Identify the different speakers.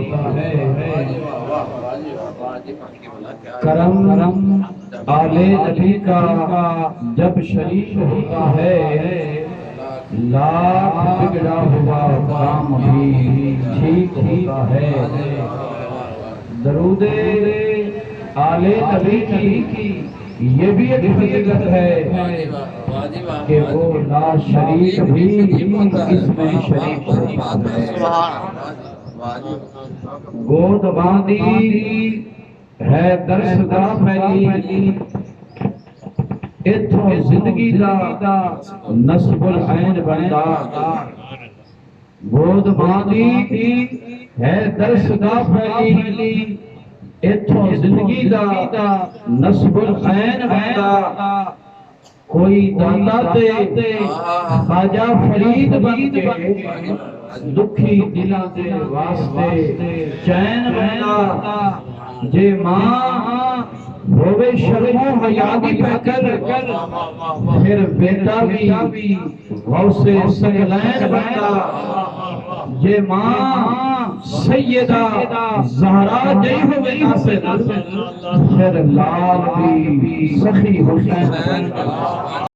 Speaker 1: ہوتا ہے کرم آل نبی کا جب شریک ہوتا ہے لاکھ بگڑا ہوا کام بھی ٹھیک ہوتا ہے درود آل نبی کی یہ بھی ایک فضیلت ہے کہ وہ لا شریک بھی اس میں شریک ہوتا ہے گود باندھی ہے درس دا پھیلی اتھوں زندگی دا نصب العین بندا گود باندھی ہے درس دا پھیلی اتھوں زندگی دا نصب العین بندا کوئی داتا تے خواجہ فرید بن کے دکھی دلاں دے واسطے چین بندا جے ماں ہووے شرم و حیا دی پکر پھر بیٹا بھی غوث ثقلین بندا جے ماں سیدہ زہرا جے ہووے ناصر پھر لال بھی سخی حسین بندا